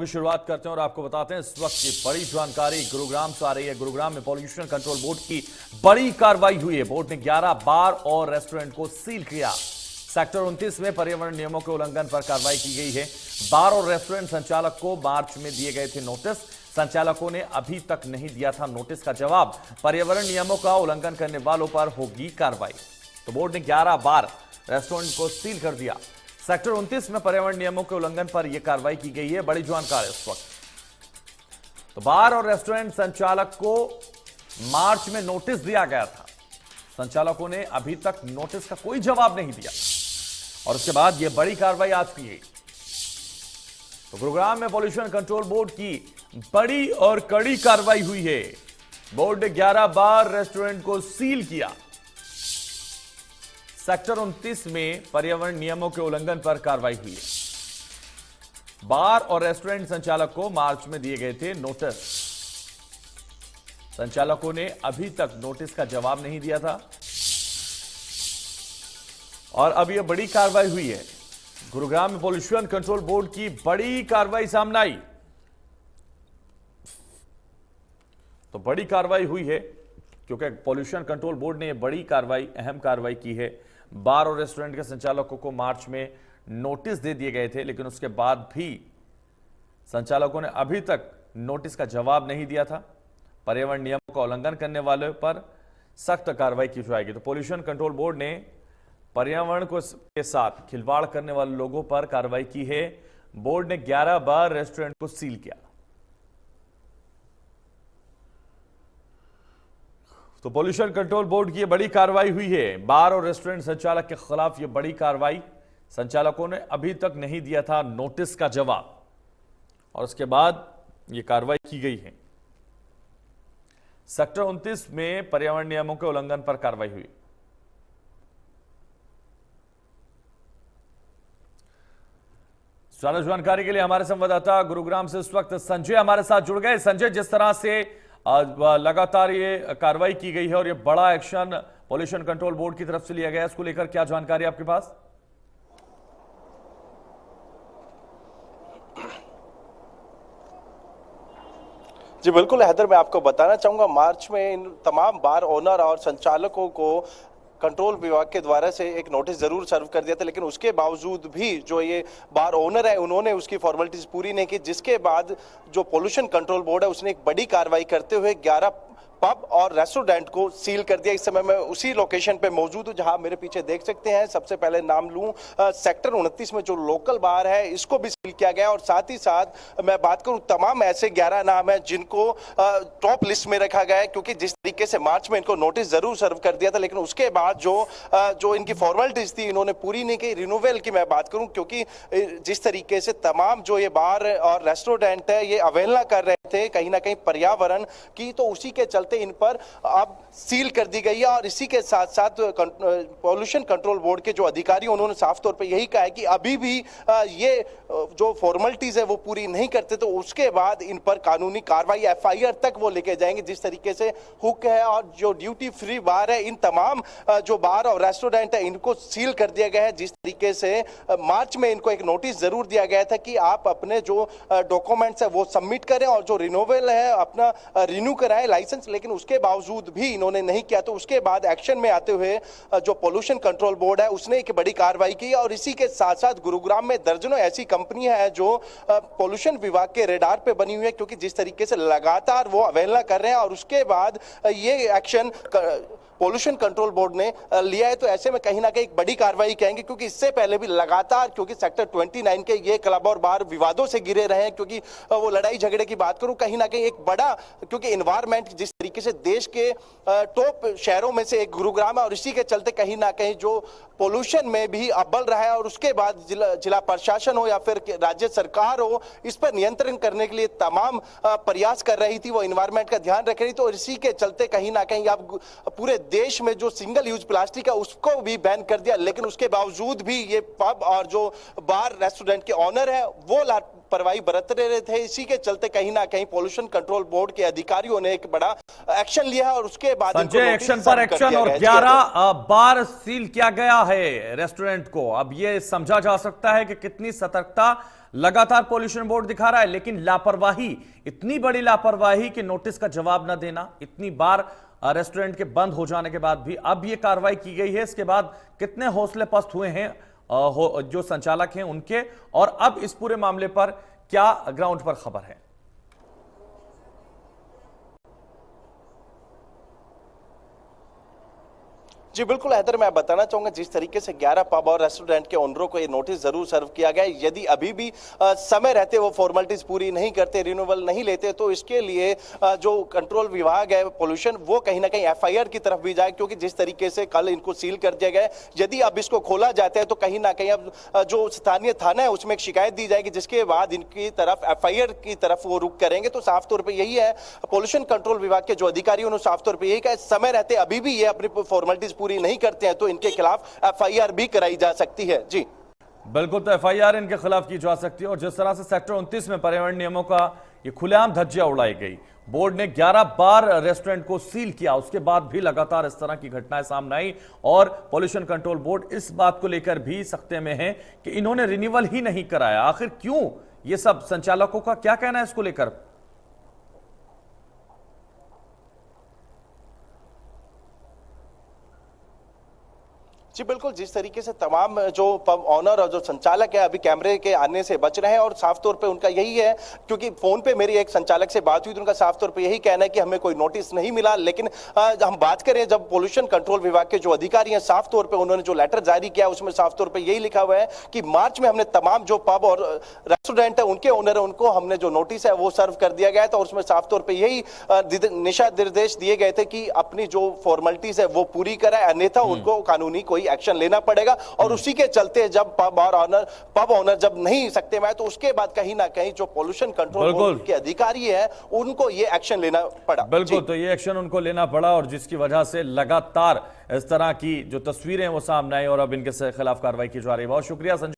की शुरुआत करते हैं और आपको बताते हैं इस वक्त की बड़ी जानकारी गुरुग्राम से आ रही है। गुरुग्राम में पॉल्यूशन कंट्रोल बोर्ड की बड़ी कार्रवाई हुई है। बोर्ड ने 11 बार और रेस्टोरेंट को सील किया। सेक्टर 29 में पर्यावरण नियमों के उल्लंघन पर कार्रवाई की गई है। बार और रेस्टोरेंट संचालक को मार्च में दिए गए थे नोटिस। संचालकों ने अभी तक नहीं दिया था नोटिस का जवाब। पर्यावरण नियमों का उल्लंघन करने वालों पर होगी कार्रवाई। तो बोर्ड ने 11 बार रेस्टोरेंट को सील कर दिया। सेक्टर 29 में पर्यावरण नियमों के उल्लंघन पर यह कार्रवाई की गई है। बड़ी जानकारी इस वक्त। तो बार और रेस्टोरेंट संचालक को मार्च में नोटिस दिया गया था। संचालकों ने अभी तक नोटिस का कोई जवाब नहीं दिया और उसके बाद यह बड़ी कार्रवाई आज की गई। तो गुरुग्राम में पॉल्यूशन कंट्रोल बोर्ड की बड़ी और कड़ी कार्रवाई हुई है। बोर्ड ने 11 बार रेस्टोरेंट को सील किया। सेक्टर 29 में पर्यावरण नियमों के उल्लंघन पर कार्रवाई हुई है। बार और रेस्टोरेंट संचालक को मार्च में दिए गए थे नोटिस। संचालकों ने अभी तक नोटिस का जवाब नहीं दिया था और अब यह बड़ी कार्रवाई हुई है। गुरुग्राम में पॉल्यूशन कंट्रोल बोर्ड की बड़ी कार्रवाई सामने आई। तो बड़ी कार्रवाई हुई है क्योंकि पॉल्यूशन कंट्रोल बोर्ड ने बड़ी कार्रवाई, अहम कार्रवाई की है। बार और रेस्टोरेंट के संचालकों को मार्च में नोटिस दे दिए गए थे, लेकिन उसके बाद भी संचालकों ने अभी तक नोटिस का जवाब नहीं दिया था। पर्यावरण नियमों का उल्लंघन करने वालों पर सख्त कार्रवाई की जाएगी। तो पॉल्यूशन कंट्रोल बोर्ड ने पर्यावरण के साथ खिलवाड़ करने वाले लोगों पर कार्रवाई की है। बोर्ड ने 11 बार रेस्टोरेंट को सील किया। तो पॉल्यूशन कंट्रोल बोर्ड की यह बड़ी कार्रवाई हुई है। बार और रेस्टोरेंट संचालक के खिलाफ यह बड़ी कार्रवाई। संचालकों ने अभी तक नहीं दिया था नोटिस का जवाब और उसके बाद यह कार्रवाई की गई है। सेक्टर 29 में पर्यावरण नियमों के उल्लंघन पर कार्रवाई हुई। ज्यादा जानकारी के लिए हमारे संवाददाता गुरुग्राम से इस वक्त संजय हमारे साथ जुड़ गए। संजय, जिस तरह से लगातार ये कार्रवाई की गई है और ये बड़ा एक्शन पॉल्यूशन कंट्रोल बोर्ड की तरफ से लिया गया, इसको लेकर क्या जानकारी आपके पास? जी बिल्कुल हैदर, मैं आपको बताना चाहूंगा मार्च में इन तमाम बार ओनर और संचालकों को कंट्रोल विभाग के द्वारा से एक नोटिस जरूर सर्व कर दिया था, लेकिन उसके बावजूद भी जो ये बार ओनर है उन्होंने उसकी फॉर्मेलिटीज पूरी नहीं की, जिसके बाद जो पॉल्यूशन कंट्रोल बोर्ड है उसने एक बड़ी कार्रवाई करते हुए 11 पब और रेस्टोरेंट को सील कर दिया। इस समय मैं उसी लोकेशन पे मौजूद हूँ जहां मेरे पीछे देख सकते हैं। सबसे पहले नाम लूं, सेक्टर 29 में जो लोकल बार है इसको भी सील किया गया और साथ ही साथ मैं बात करूं तमाम ऐसे 11 नाम है जिनको टॉप लिस्ट में रखा गया है, क्योंकि जिस तरीके से मार्च में इनको नोटिस जरूर सर्व कर दिया था, लेकिन उसके बाद जो इनकी फॉर्मेलिटीज थी इन्होंने पूरी नहीं की। रिन्यूअल की मैं बात करूं, क्योंकि जिस तरीके से तमाम जो ये बार और रेस्टोरेंट है ये अवहेलना कर रहे थे कहीं ना कहीं पर्यावरण की, तो उसी के चलते इन पर अब सील कर दी गई है। और इसी के साथ साथ पॉल्यूशन कंट्रोल बोर्ड के जो अधिकारी उन्होंने साफ तौर पे यही कहा है कि अभी भी ये जो फॉर्मेलिटीज है वो पूरी नहीं करते तो उसके बाद इन पर कानूनी कार्रवाई एफआईआर तक वो लेके जाएंगे। जिस तरीके से हुक है और जो ड्यूटी फ्री बार है, इन तमाम जो बार और रेस्टोरेंट है इनको सील कर दिया गया है। जिस तरीके से मार्च में इनको एक नोटिस जरूर दिया गया था कि आप अपने जो डॉक्यूमेंट्स है वो सबमिट करें और जो रिन्यूअल है अपना रिन्यू कराएं लाइसेंस, लेकिन उसके बावजूद भी इन्होंने नहीं किया। तो उसके बाद एक्शन में आते हुए जो पॉल्यूशन कंट्रोल बोर्ड है उसने एक बड़ी कार्रवाई की और इसी के साथ साथ गुरुग्राम में दर्जनों ऐसी कंपनियां हैं जो पॉल्यूशन विभाग के रेडार पे बनी हुई है, क्योंकि जिस तरीके से लगातार वो अवहेलना कर रहे हैं और उसके बाद ये एक्शन पॉल्यूशन कंट्रोल बोर्ड ने लिया है। तो ऐसे में कहीं ना कहीं एक बड़ी कार्रवाई कहेंगे, क्योंकि इससे पहले भी लगातार क्योंकि सेक्टर 29 के ये क्लब और बार विवादों से घिरे रहे हैं, क्योंकि वो लड़ाई झगड़े की बात करूं कहीं ना कहीं एक बड़ा, क्योंकि एनवायरमेंट जिस तरीके से देश के टॉप शहरों में से एक गुरुग्राम है और इसी के चलते कहीं ना कहीं जो पोल्यूशन में भी अव्वल रहा है और उसके बाद जिला प्रशासन हो या फिर राज्य सरकार हो इस पर नियंत्रण करने के लिए तमाम प्रयास कर रही थी, वो एनवायरमेंट का ध्यान रख रही। तो इसी के चलते कहीं ना कहीं अब पूरे देश में जो सिंगल यूज प्लास्टिक है उसको भी बैन कर दिया, लेकिन उसके बावजूद भी ये पब और जो बार रेस्टोरेंट के ऑनर है वो लापरवाही बरत रहे थे। इसी के चलते कहीं ना कहीं पॉल्यूशन कंट्रोल बोर्ड के अधिकारियों ने एक बड़ा एक्शन लिया है और उसके बाद एक्शन पर एक्शन और 11 बार सील किया गया है रेस्टोरेंट को। अब ये समझा जा सकता है कि कितनी सतर्कता लगातार पॉल्यूशन बोर्ड दिखा रहा है, लेकिन लापरवाही, इतनी बड़ी लापरवाही कि नोटिस का जवाब न देना, इतनी बार रेस्टोरेंट के बंद हो जाने के बाद भी अब यह कार्रवाई की गई है। इसके बाद कितने हौसले पस्त हुए हैं जो संचालक हैं उनके, और अब इस पूरे मामले पर क्या ग्राउंड पर खबर है। जी बिल्कुल हैदर, मैं बताना चाहूंगा जिस तरीके से 11 पब और रेस्टोरेंट के ओनरों को ये नोटिस जरूर सर्व किया गया है। यदि अभी भी समय रहते वो फॉर्मेलिटीज पूरी नहीं करते, रिन्यूअल नहीं लेते, तो इसके लिए जो कंट्रोल विभाग है पोल्यूशन, वो कहीं ना कहीं एफआईआर की तरफ भी जाए, क्योंकि जिस तरीके से कल इनको सील कर दिया गया है, यदि अब इसको खोला जाता है तो कहीं ना कहीं अब जो स्थानीय थाना है उसमें एक शिकायत दी जाएगी, जिसके बाद इनकी तरफ एफआईआर की तरफ वो रुख करेंगे। तो साफ तौर पर यही है, पोल्यूशन कंट्रोल विभाग के जो अधिकारी उन्होंने साफ तौर पर यही कहा, समय रहते अभी भी ये अपनी फॉर्मेलिटीज पूरी नहीं करते हैं तो इनके खिलाफ एफआईआर भी कराई जा सकती है। जी बिल्कुल, तो एफआईआर इनके खिलाफ की जा सकती है। और जिस तरह से सेक्टर 29 में पर्यावरण नियमों का ये खुलेआम धज्जियां उड़ाई गई, बोर्ड ने 11 बार रेस्टोरेंट को सील किया, उसके बाद भी लगातार इस तरह की घटनाएं सामने आई, और पॉल्यूशन कंट्रोल बोर्ड इस बात को लेकर भी सख्ते में है कि इन्होंने रिन्यूअल ही नहीं कराया। आखिर क्यों? ये सब संचालकों का क्या कहना है इसको लेकर? जी बिल्कुल, जिस तरीके से तमाम जो पब ऑनर और जो संचालक है अभी कैमरे के आने से बच रहे हैं, और साफ तौर पे उनका यही है, क्योंकि फोन पे मेरी एक संचालक से बात हुई तो उनका साफ तौर पे यही कहना है कि हमें कोई नोटिस नहीं मिला। लेकिन हम बात करें जब पोल्यूशन कंट्रोल विभाग के जो अधिकारी हैं, साफ तौर पे उन्होंने जो लेटर जारी किया उसमें साफ तौर पर यही लिखा हुआ है कि मार्च में हमने तमाम जो पब और रेस्टोरेंट है उनके ओनर है उनको हमने जो नोटिस है वो सर्व कर दिया गया था, और उसमें साफ तौर पर यही दिशा निर्देश दिए गए थे कि अपनी जो फॉर्मेलिटीज है वो पूरी कराए, अन्यथा उनको कानूनी कोई एक्शन लेना पड़ेगा। और उसी के चलते जब पब ओनर जब नहीं सकते में, तो उसके बाद कहीं ना कहीं जो पोल्यूशन कंट्रोल बोर्ड के अधिकारी है उनको ये एक्शन लेना पड़ा। बिल्कुल, तो ये एक्शन उनको लेना पड़ा, और जिसकी वजह से लगातार इस तरह की जो तस्वीरें वो सामने आई और अब इनके खिलाफ कार्रवाई की जा रही है। बहुत शुक्रिया संजय।